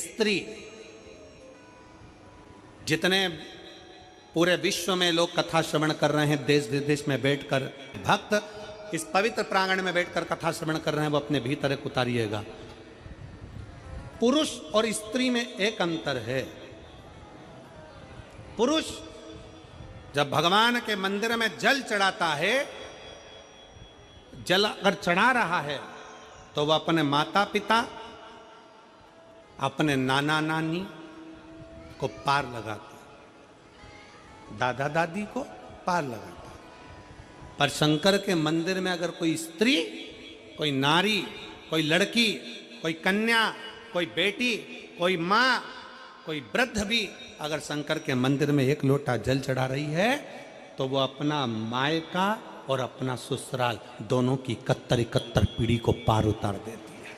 स्त्री, जितने पूरे विश्व में लोग कथा श्रवण कर रहे हैं, देश विदेश में बैठकर भक्त इस पवित्र प्रांगण में बैठकर कथा श्रवण कर रहे हैं, वो अपने भीतर एक उतारिएगा। पुरुष और स्त्री में एक अंतर है। पुरुष जब भगवान के मंदिर में जल चढ़ाता है, जल अगर चढ़ा रहा है तो वह अपने माता पिता, अपने नाना नानी को पार लगाता है, दादा दादी को पार लगाता है। पर शंकर के मंदिर में अगर कोई स्त्री, कोई नारी, कोई लड़की, कोई कन्या, कोई बेटी, कोई माँ, कोई वृद्ध भी अगर शंकर के मंदिर में एक लोटा जल चढ़ा रही है तो वो अपना मायका और अपना ससुराल दोनों की 71 पीढ़ी को पार उतार देती है।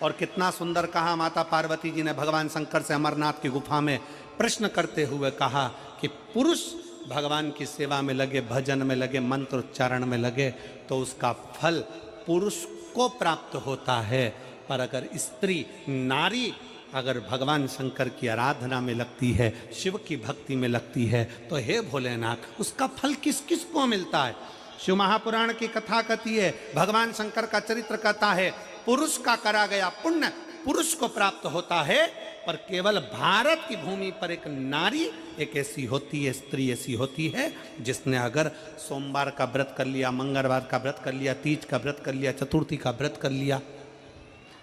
और कितना सुंदर कहा माता पार्वती जी ने भगवान शंकर से अमरनाथ की गुफा में प्रश्न करते हुए कहा कि पुरुष भगवान की सेवा में लगे, भजन में लगे, मंत्र उच्चारण में लगे तो उसका फल पुरुष को प्राप्त होता है, पर अगर स्त्री, नारी अगर भगवान शंकर की आराधना में लगती है, शिव की भक्ति में लगती है, तो हे भोलेनाथ उसका फल किस किस को मिलता है। शिव महापुराण की कथा कहती है, भगवान शंकर का चरित्र कहता है, पुरुष का करा गया पुण्य पुरुष को प्राप्त होता है, पर केवल भारत की भूमि पर एक नारी, एक ऐसी होती है, स्त्री ऐसी होती है जिसने अगर सोमवार का व्रत कर लिया, मंगलवार का व्रत कर लिया, तीज का व्रत कर लिया, चतुर्थी का व्रत कर लिया,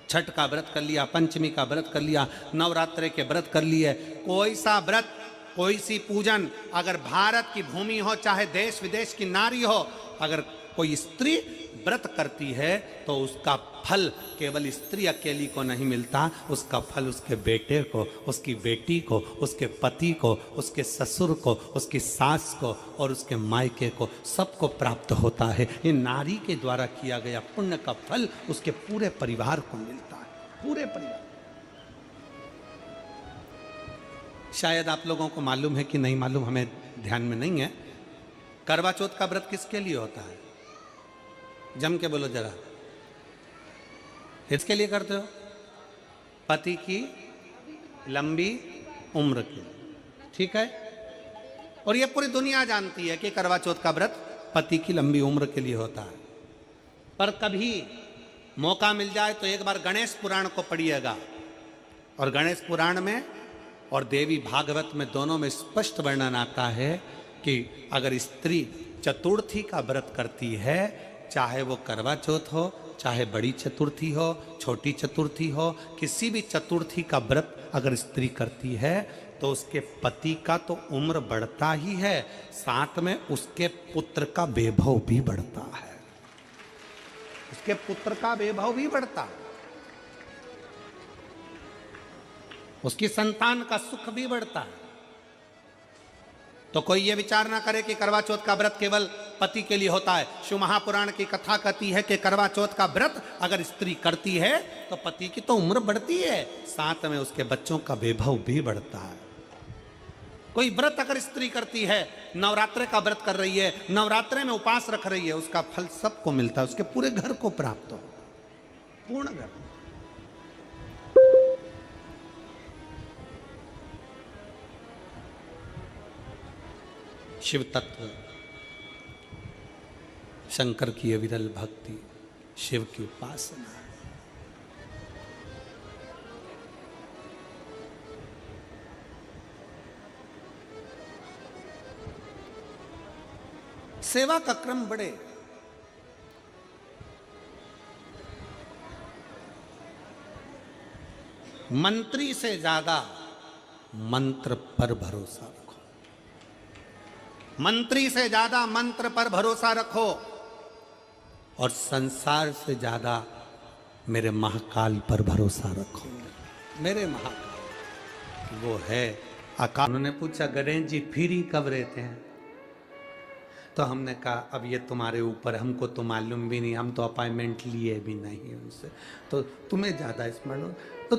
छठ का व्रत कर लिया, पंचमी का व्रत कर लिया, नवरात्रे के व्रत कर लिए, कोई सा व्रत, कोई सी पूजन अगर भारत की भूमि हो, चाहे देश विदेश की नारी हो, अगर कोई स्त्री व्रत करती है तो उसका फल केवल स्त्री अकेली को नहीं मिलता, उसका फल उसके बेटे को, उसकी बेटी को, उसके पति को, उसके ससुर को, उसकी सास को और उसके मायके को, सबको प्राप्त होता है। ये नारी के द्वारा किया गया पुण्य का फल उसके पूरे परिवार को मिलता है, पूरे परिवार। शायद आप लोगों को मालूम है कि नहीं मालूम, हमें ध्यान में नहीं है, करवा चौथ का व्रत किसके लिए होता है? जम के बोलो जरा, इसके लिए करते हो? पति की लंबी उम्र के लिए, ठीक है। और ये पूरी दुनिया जानती है कि करवा चौथ का व्रत पति की लंबी उम्र के लिए होता है। पर कभी मौका मिल जाए तो एक बार गणेश पुराण को पढ़िएगा, और गणेश पुराण में और देवी भागवत में दोनों में स्पष्ट वर्णन आता है कि अगर स्त्री चतुर्थी का व्रत करती है, चाहे वो करवा चौथ हो, चाहे बड़ी चतुर्थी हो, छोटी चतुर्थी हो, किसी भी चतुर्थी का व्रत अगर स्त्री करती है तो उसके पति का तो उम्र बढ़ता ही है, साथ में उसके पुत्र का वैभव भी बढ़ता है, उसके पुत्र का वैभव भी बढ़ता है, उसकी संतान का सुख भी बढ़ता है। तो कोई ये विचार ना करे कि करवा चौथ का व्रत केवल पति के लिए होता है। शिव महापुराण की कथा कहती है कि करवा चौथ का व्रत अगर स्त्री करती है तो पति की तो उम्र बढ़ती है, साथ में उसके बच्चों का वैभव भी बढ़ता है। कोई व्रत अगर स्त्री करती है, नवरात्रे का व्रत कर रही है, नवरात्रे में उपवास रख रही है, उसका फल सबको मिलता है, उसके पूरे घर को प्राप्त हो, पूर्ण घर। शिव तत्व, शंकर की अविरल भक्ति, शिव की उपासना, सेवा का क्रम बढ़े। मंत्री से ज्यादा मंत्र पर भरोसा रखो, मंत्री से ज्यादा मंत्र पर भरोसा रखो, और संसार से ज्यादा मेरे महाकाल पर भरोसा रखो। मेरे महाकाल वो है अकाल। उन्होंने पूछा गणेश जी फ्री कब रहते हैं? तो हमने कहा अब ये तुम्हारे ऊपर, हमको तो मालूम भी नहीं, हम तो अपॉइंटमेंट लिए भी नहीं उनसे, तो तुम्हें ज्यादा स्मरण। तो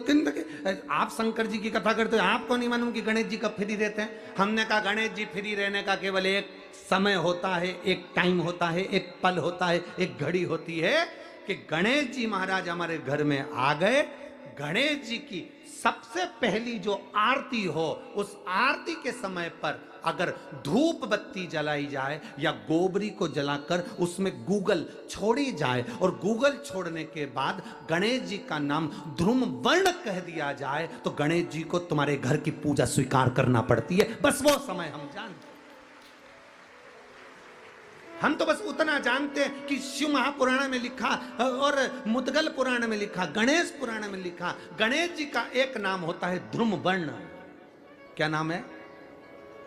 आप शंकर जी की कथा करते हो, आपको नहीं मालूम कि गणेश जी कब फ्री रहते हैं? हमने कहा गणेश जी फ्री रहने का केवल एक समय होता है, एक टाइम होता है, एक पल होता है, एक घड़ी होती है कि गणेश जी महाराज हमारे घर में आ गए, गणेश जी की सबसे पहली जो आरती हो, उस आरती के समय पर अगर धूप बत्ती जलाई जाए या गोबरी को जलाकर उसमें गूगल छोड़ी जाए और गूगल छोड़ने के बाद गणेश जी का नाम ध्रुम वर्ण कह दिया जाए, तो गणेश जी को तुम्हारे घर की पूजा स्वीकार करना पड़ती है। बस वो समय हम जानते, हम तो बस उतना जानते हैं कि शिव महापुराण में लिखा और मुद्गल पुराण में लिखा, गणेश पुराण में लिखा, गणेश जी का एक नाम होता है ध्रुम वर्ण। क्या नाम है?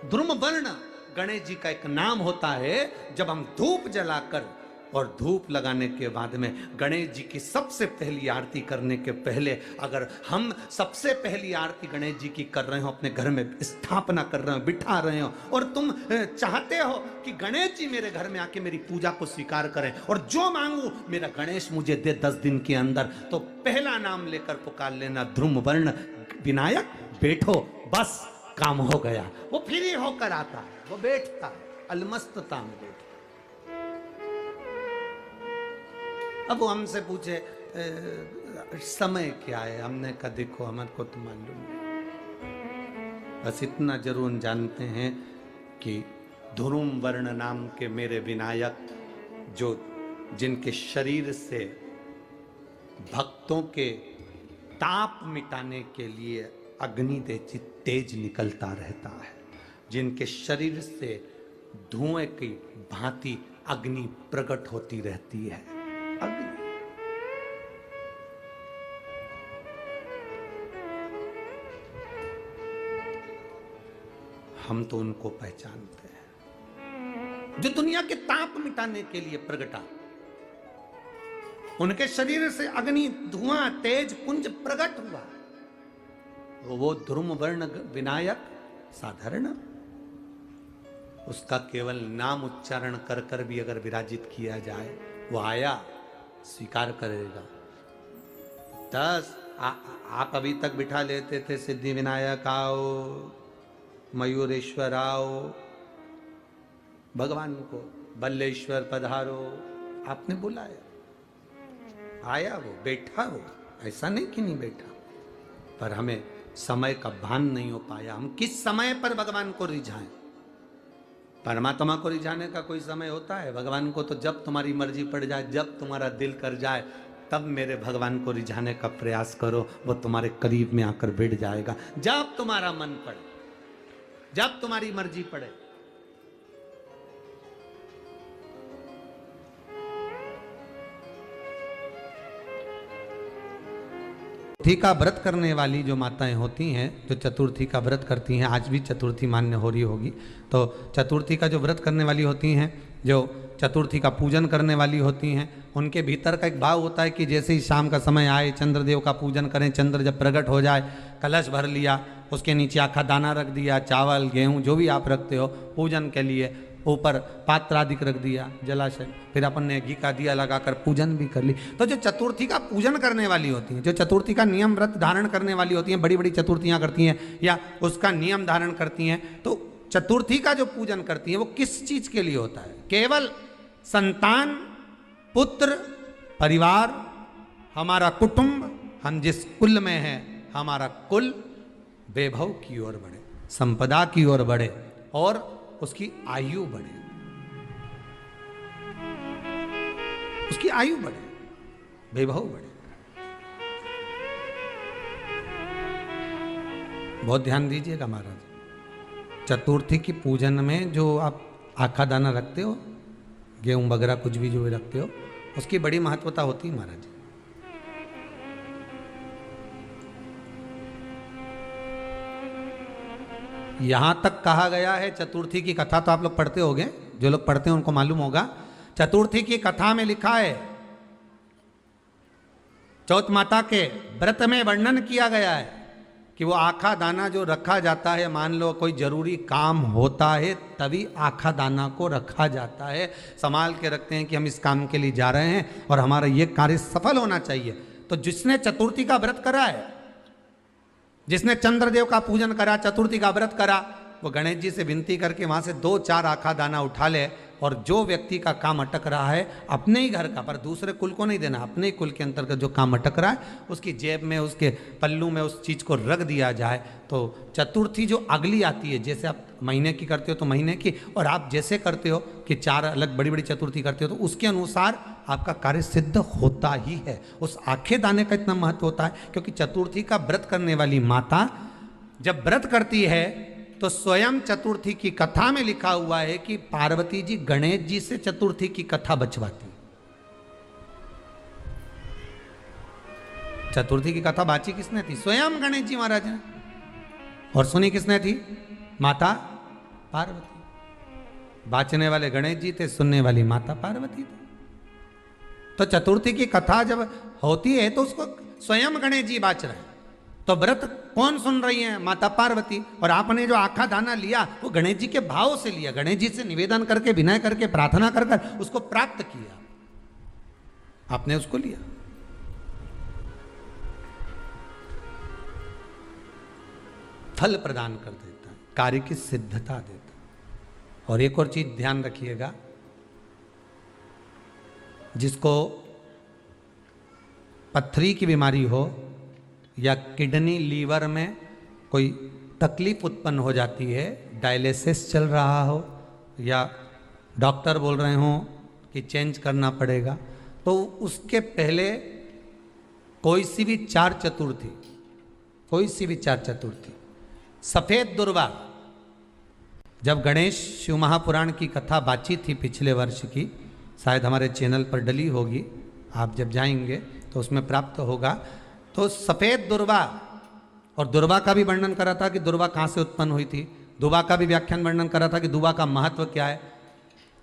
ध्रुम वर्ण गणेश जी का एक नाम होता है। जब हम धूप जलाकर और धूप लगाने के बाद में गणेश जी की सबसे पहली आरती करने के पहले अगर हम सबसे पहली आरती गणेश जी की कर रहे हो, अपने घर में स्थापना कर रहे हो, बिठा रहे हो, और तुम चाहते हो कि गणेश जी मेरे घर में आके मेरी पूजा को स्वीकार करें और जो मांगू मेरा गणेश मुझे दे 10 दिन के अंदर, तो पहला नाम लेकर पुकार लेना ध्रुम वर्ण विनायक, बैठो, बस काम हो गया। वो फ्री होकर आता है, वो बैठता है, अलमस्तता में बैठता। अब वो हमसे पूछे समय क्या है, हमने कहा देखो हमारे को तो मालूम नहीं, बस इतना जरूर जानते हैं कि ध्रुम वर्ण नाम के मेरे विनायक, जो जिनके शरीर से भक्तों के ताप मिटाने के लिए अग्नि तेज निकलता रहता है, जिनके शरीर से धुएं की भांति अग्नि प्रकट होती रहती है। अग्नि हम तो उनको पहचानते हैं जो दुनिया के ताप मिटाने के लिए प्रगटा, उनके शरीर से अग्नि धुआं तेज पुंज प्रकट हुआ। वो ध्रुम वर्ण विनायक साधारण, उसका केवल नाम उच्चारण कर कर भी अगर विराजित किया जाए, वो आया स्वीकार करेगा। 10 आप अभी तक बिठा लेते थे सिद्धि विनायक आओ, मयूरेश्वर आओ, भगवान को बल्लेश्वर पधारो, आपने बुलाया, आया, वो बैठा, वो ऐसा नहीं कि नहीं बैठा, पर हमें समय का भान नहीं हो पाया। हम किस समय पर भगवान को रिझाएं? परमात्मा को रिझाने का कोई समय होता है? भगवान को तो जब तुम्हारी मर्जी पड़ जाए, जब तुम्हारा दिल कर जाए, तब मेरे भगवान को रिझाने का प्रयास करो, वो तुम्हारे करीब में आकर बैठ जाएगा। जब तुम्हारा मन पड़े, जब तुम्हारी मर्जी पड़े। चतुर्थी का व्रत करने वाली जो माताएं होती हैं, जो चतुर्थी का व्रत करती हैं, आज भी चतुर्थी मान्य हो रही होगी, तो चतुर्थी का जो व्रत करने वाली होती हैं, जो चतुर्थी का पूजन करने वाली होती हैं, उनके भीतर का एक भाव होता है कि जैसे ही शाम का समय आए, चंद्रदेव का पूजन करें, चंद्र जब प्रकट हो जाए, कलश भर लिया, उसके नीचे आखा दाना रख दिया, चावल गेहूँ जो भी आप रखते हो पूजन के लिए, ऊपर पात्र आदि रख दिया, जलाशय, फिर अपन ने घी का दिया लगाकर पूजन भी कर ली। तो जो चतुर्थी का पूजन करने वाली होती हैं, जो चतुर्थी का नियम व्रत धारण करने वाली होती हैं, बड़ी बड़ी चतुर्थियां करती हैं या उसका नियम धारण करती हैं, तो चतुर्थी का जो पूजन करती हैं वो किस चीज के लिए होता है? केवल संतान, पुत्र, परिवार, हमारा कुटुंब, हम जिस कुल में हैं, हमारा कुल वैभव की ओर बढ़े, संपदा की ओर बढ़े और उसकी आयु बढ़े, उसकी आयु बढ़े, वैभव बढ़े। बहुत ध्यान दीजिएगा महाराज, चतुर्थी की पूजन में जो आप आखा दाना रखते हो, गेहूं वगैरह कुछ भी जो भी रखते हो, उसकी बड़ी महत्वता होती है महाराज। यहां तक कहा गया है, चतुर्थी की कथा तो आप लोग पढ़ते होंगे, जो लोग पढ़ते हैं उनको मालूम होगा, चतुर्थी की कथा में लिखा है, चौथ माता के व्रत में वर्णन किया गया है कि वो आखा दाना जो रखा जाता है, मान लो कोई जरूरी काम होता है तभी आखा दाना को रखा जाता है, संभाल के रखते हैं कि हम इस काम के लिए जा रहे हैं और हमारा ये कार्य सफल होना चाहिए। तो जिसने चतुर्थी का व्रत करा है, जिसने चंद्रदेव का पूजन करा, चतुर्थी का व्रत करा, वो गणेश जी से विनती करके वहां से 2-4 आखा दाना उठा ले और जो व्यक्ति का काम अटक रहा है अपने ही घर का, पर दूसरे कुल को नहीं देना, अपने ही कुल के अंतर्गत जो काम अटक रहा है उसकी जेब में, उसके पल्लू में उस चीज़ को रख दिया जाए। तो चतुर्थी जो अगली आती है, जैसे आप महीने की करते हो तो महीने की, और आप जैसे करते हो कि 4 अलग बड़ी बड़ी चतुर्थी करते हो तो उसके अनुसार आपका कार्य सिद्ध होता ही है। उस आखे दाने का इतना महत्व होता है क्योंकि चतुर्थी का व्रत करने वाली माता जब व्रत करती है तो स्वयं चतुर्थी की कथा में लिखा हुआ है कि पार्वती जी गणेश जी से चतुर्थी की कथा बचवाती। चतुर्थी की कथा बाची किसने थी? स्वयं गणेश जी महाराज ने। और सुनी किसने थी? माता पार्वती। बाचने वाले गणेश जी थे, सुनने वाली माता पार्वती थी। तो चतुर्थी की कथा जब होती है तो उसको स्वयं गणेश जी बाच रहे हैं। तो व्रत कौन सुन रही है? माता पार्वती। और आपने जो आखा दाना लिया वो गणेश जी के भाव से लिया, गणेश जी से निवेदन करके, विनय करके, प्रार्थना कर कर उसको प्राप्त किया, आपने उसको लिया। फल प्रदान कर देता है, कार्य की सिद्धता देता है। और एक और चीज ध्यान रखिएगा, जिसको पथरी की बीमारी हो या किडनी लीवर में कोई तकलीफ उत्पन्न हो जाती है, डायलिसिस चल रहा हो या डॉक्टर बोल रहे हो कि चेंज करना पड़ेगा, तो उसके पहले कोई सी भी 4 चतुर्थी, कोई सी भी 4 चतुर्थी, सफेद दुर्वा, जब गणेश शिव महापुराण की कथा बाची थी पिछले वर्ष की, शायद हमारे चैनल पर डली होगी, आप जब जाएंगे तो उसमें प्राप्त होगा। तो सफेद दुर्वा, और दुर्वा का भी वर्णन करा था कि दुर्वा कहाँ से उत्पन्न हुई थी, दुबा का भी व्याख्यान वर्णन करा था कि दुबा का महत्व क्या है,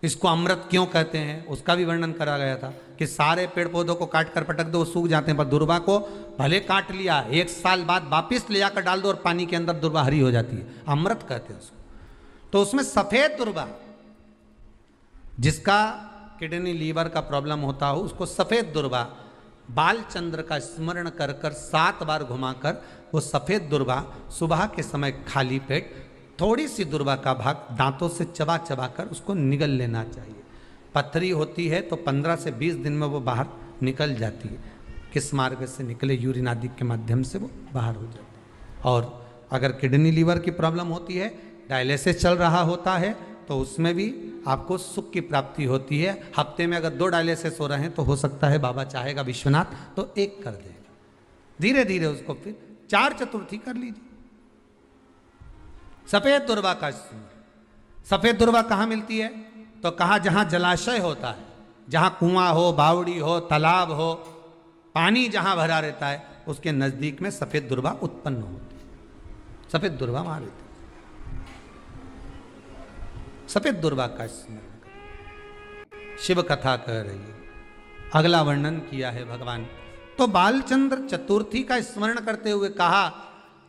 इसको अमृत क्यों कहते हैं, उसका भी वर्णन करा गया था कि सारे पेड़ पौधों को काट कर पटक दो वो सूख जाते हैं, पर दुर्वा को भले काट लिया 1 साल बाद वापिस ले जाकर डाल दो और पानी के अंदर दुर्वा हरी हो जाती है, अमृत कहते हैं उसको। तो उसमें सफेद दुर्वा, जिसका किडनी लीवर का प्रॉब्लम होता हो उसको सफेद दुर्वा, बालचंद्र का स्मरण कर कर 7 बार घुमाकर वो सफेद दुर्वा सुबह के समय खाली पेट थोड़ी सी दुर्वा का भाग दांतों से चबा चबा कर उसको निगल लेना चाहिए। पथरी होती है तो 15 से 20 दिन में वो बाहर निकल जाती है, किस मार्ग से निकले, यूरिन आदि के माध्यम से वो बाहर हो जाती है। और अगर किडनी लीवर की प्रॉब्लम होती है, डायलिसिस चल रहा होता है, तो उसमें भी आपको सुख की प्राप्ति होती है। हफ्ते में अगर 2 डायलिसिस हो रहे हैं तो हो सकता है बाबा चाहेगा विश्वनाथ तो 1 कर देगा, धीरे धीरे उसको फिर 4 चतुर्थी कर लीजिए। सफेद दुर्वा का, सफेद दुर्वा कहाँ मिलती है? तो कहा जहां जलाशय होता है, जहां कुआं हो, बावड़ी हो, तालाब हो, पानी जहां भरा रहता है, उसके नजदीक में सफेद दुर्वा उत्पन्न होती है। सफेद दुर्वा वहां रहती है। सफेद दुर्वा का स्मरण शिव कथा कह रही है। अगला वर्णन किया है भगवान। तो बालचंद्र चतुर्थी का स्मरण करते हुए कहा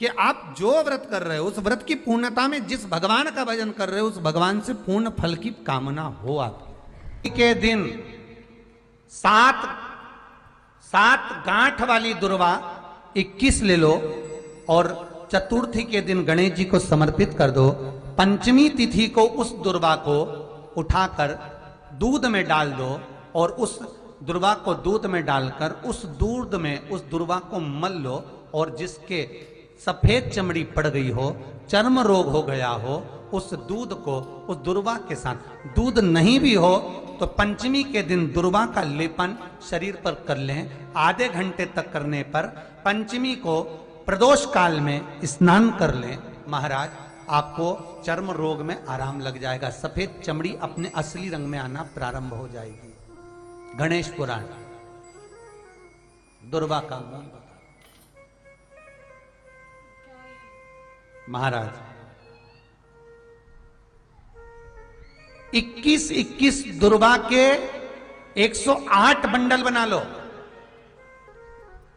कि आप जो व्रत कर रहे हो उस व्रत की पूर्णता में जिस भगवान का भजन कर रहे हो उस भगवान से पूर्ण फल की कामना हो। आपकी के दिन 7 गांठ वाली दुर्वा 21 ले लो और चतुर्थी के दिन गणेश जी को समर्पित कर दो। पंचमी तिथि को उस दुर्वा को उठाकर दूध में डाल दो और उस दुर्वा को दूध में डालकर उस दूध में उस दुर्वा को मल लो, और जिसके सफेद चमड़ी पड़ गई हो, चर्म रोग हो गया हो, उस दूध को उस दुर्वा के साथ, दूध नहीं भी हो तो पंचमी के दिन दुर्वा का लेपन शरीर पर कर लें। आधे घंटे तक करने पर पंचमी को प्रदोष काल में स्नान कर लें। महाराज आपको चर्म रोग में आराम लग जाएगा, सफेद चमड़ी अपने असली रंग में आना प्रारंभ हो जाएगी। गणेश पुराण दुर्वा का मूल बता। महाराज 21 दुर्वा के 108 बंडल बना लो।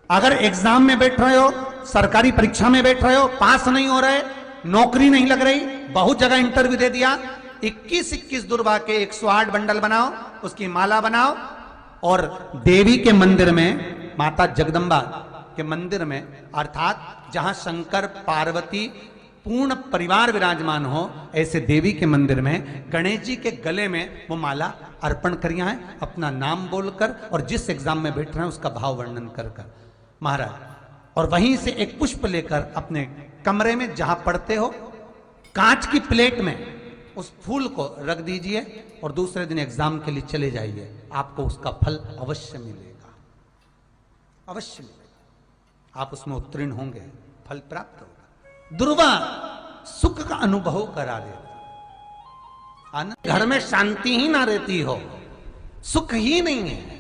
अगर एग्जाम में बैठ रहे हो, सरकारी परीक्षा में बैठ रहे हो, पास नहीं हो रहे, नौकरी नहीं लग रही, बहुत जगह इंटरव्यू दे दिया, 21 दुर्वा के 108 बंडल बनाओ, उसकी माला बनाओ और देवी के मंदिर में, माता जगदम्बा के मंदिर में, अर्थात जहां शंकर पार्वती पूर्ण परिवार विराजमान हो, ऐसे देवी के मंदिर में गणेश जी के गले में वो माला अर्पण करिया है, अपना नाम बोलकर और जिस एग्जाम में बैठ रहे हैं उसका भाव वर्णन कर कर महाराज। और वहीं से एक पुष्प लेकर अपने कमरे में जहां पढ़ते हो कांच की प्लेट में उस फूल को रख दीजिए और दूसरे दिन एग्जाम के लिए चले जाइए, आपको उसका फल अवश्य मिलेगा, अवश्य मिलेगा, आप उसमें उत्तीर्ण होंगे, फल प्राप्त होगा। दुर्वा सुख का अनुभव करा देता, घर में शांति ही ना रहती हो, सुख ही नहीं है,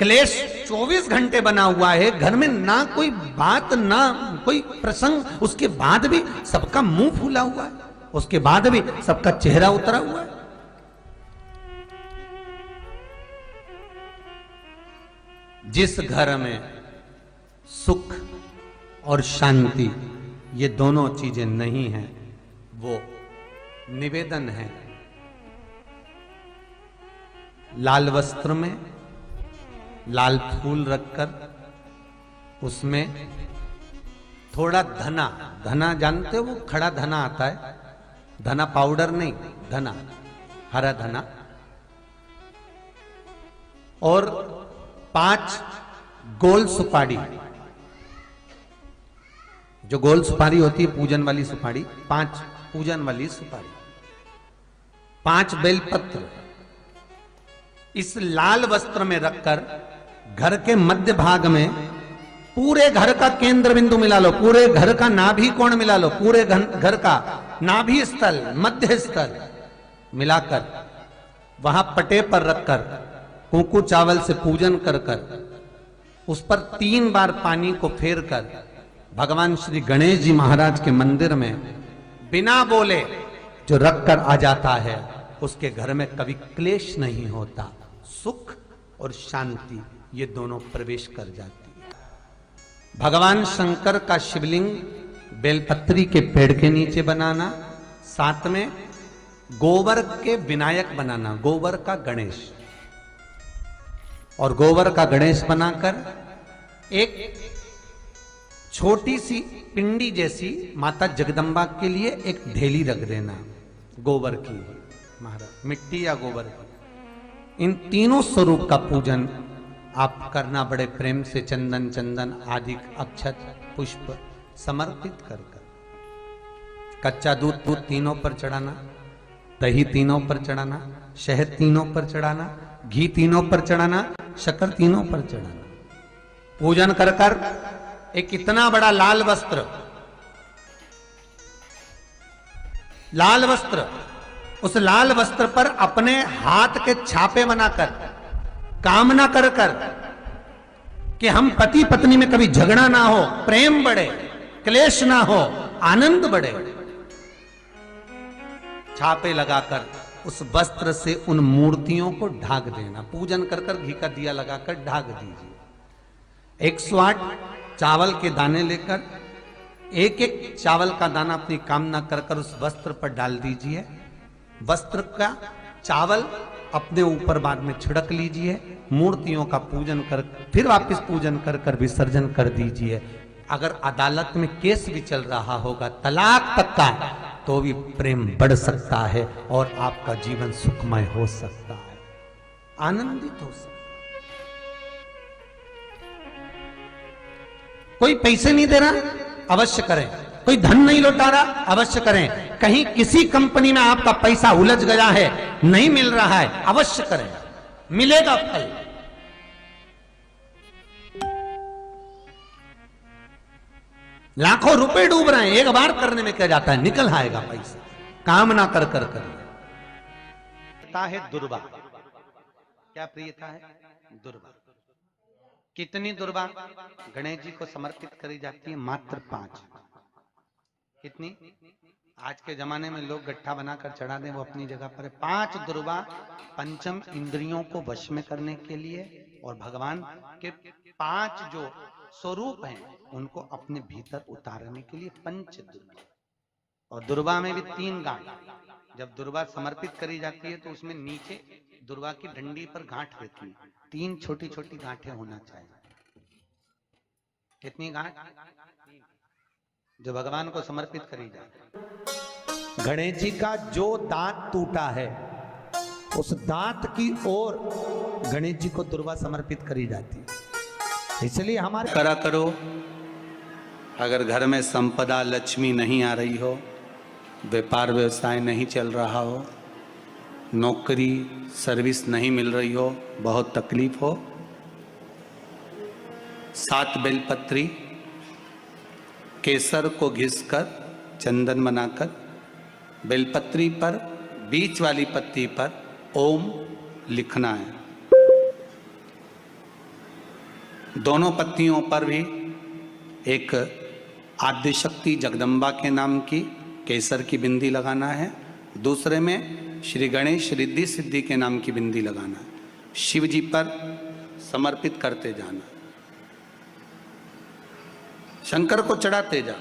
क्लेश 24 घंटे बना हुआ है, घर में ना कोई बात ना कोई प्रसंग, उसके बाद भी सबका मुंह फूला हुआ है, उसके बाद भी सबका चेहरा उतरा हुआ है। जिस घर में सुख और शांति ये दोनों चीजें नहीं हैं, वो निवेदन है लाल वस्त्र में लाल फूल रखकर उसमें थोड़ा धना, धना जानते हो वो खड़ा धना आता है, धना पाउडर नहीं, धना हरा धना, और 5 गोल सुपारी, जो गोल सुपारी होती है पूजन वाली सुपारी, 5 पूजन वाली सुपारी, 5 बेलपत्र इस लाल वस्त्र में रखकर घर के मध्य भाग में पूरे घर का केंद्र बिंदु मिला लो, पूरे घर का नाभि कोण मिला लो, पूरे घर का नाभि स्थल मध्य स्थल मिलाकर वहां पटे पर रखकर कुंकू चावल से पूजन कर कर उस पर 3 बार पानी को फेर कर भगवान श्री गणेश जी महाराज के मंदिर में बिना बोले जो रख कर आ जाता है, उसके घर में कभी क्लेश नहीं होता, सुख और शांति ये दोनों प्रवेश कर जाती है। भगवान शंकर का शिवलिंग बेलपत्री के पेड़ के नीचे बनाना, साथ में गोबर के विनायक बनाना, गोबर का गणेश, और गोबर का गणेश बनाकर एक छोटी सी पिंडी जैसी माता जगदम्बा के लिए एक ढेली रख देना गोबर की, महाराज मिट्टी या गोबर की। इन तीनों स्वरूप का पूजन आप करना बड़े प्रेम से, चंदन चंदन आदि अक्षत पुष्प समर्पित कर कर, कच्चा दूध दूध तीनों पर चढ़ाना, दही तीनों पर चढ़ाना, शहद तीनों पर चढ़ाना, घी तीनों पर चढ़ाना, शक्कर तीनों पर चढ़ाना, पूजन कर कर एक इतना बड़ा लाल वस्त्र, लाल वस्त्र, उस लाल वस्त्र पर अपने हाथ के छापे बनाकर कामना कर कर कि हम पति पत्नी में कभी झगड़ा ना हो, प्रेम बढ़े, क्लेश ना हो, आनंद बढ़े, छापे लगाकर उस वस्त्र से उन मूर्तियों को ढाक देना, पूजन कर कर घी का दिया लगाकर ढाक दीजिए। 108 चावल के दाने लेकर एक एक चावल का दाना अपनी कामना कर कर उस वस्त्र पर डाल दीजिए, वस्त्र का चावल अपने ऊपर बाद में छिड़क लीजिए, मूर्तियों का पूजन कर फिर वापस पूजन कर कर विसर्जन कर दीजिए। अगर अदालत में केस भी चल रहा होगा तलाक तक का, तो भी प्रेम बढ़ सकता है और आपका जीवन सुखमय हो सकता है, आनंदित हो सकता है। कोई पैसे नहीं दे रहा, अवश्य करें, कोई धन नहीं लौटा रहा, अवश्य करें, कहीं किसी कंपनी में आपका पैसा उलझ गया है, नहीं मिल रहा है, अवश्य करें, मिलेगा फल। लाखों रुपए डूब रहे हैं, एक बार करने में क्या जाता है, निकल आएगा पैसा, कामना कर कर है दुर्वा। क्या प्रियता है? दुर्वा। कितनी दुर्वा गणेश जी को समर्पित करी जाती है? मात्र 5। कितनी? आज के जमाने में लोग गट्ठा बनाकर चढ़ा दें, वो अपनी जगह पर है। 5 दुर्वा पंचम इंद्रियों को वश में करने के लिए और भगवान के 5 जो स्वरूप हैं उनको अपने भीतर उतारने के लिए पंच दुर्वा। और दुर्वा में भी 3 गांठ। जब दुर्वा समर्पित करी जाती है तो उसमें नीचे दुर्वा की डंडी पर गांठ रहती है, 3 छोटी छोटी गांठें होना चाहिए। कितनी गांठ? जो भगवान को समर्पित करी जाए। गणेश जी का जो दांत टूटा है उस दांत की ओर गणेश जी को दुर्वा समर्पित करी जाती है। इसलिए हमारे करा करो, अगर घर में संपदा लक्ष्मी नहीं आ रही हो, व्यापार व्यवसाय नहीं चल रहा हो, नौकरी सर्विस नहीं मिल रही हो, बहुत तकलीफ हो, 7 बेलपत्री केसर को घिसकर चंदन बनाकर बेलपत्री पर बीच वाली पत्ती पर ओम लिखना है। दोनों पत्तियों पर भी एक आद्यशक्ति जगदम्बा के नाम की केसर की बिंदी लगाना है, दूसरे में श्री गणेश रिद्धि सिद्धि के नाम की बिंदी लगाना है। शिव जी पर समर्पित करते जाना, शंकर को चढ़ाते जा।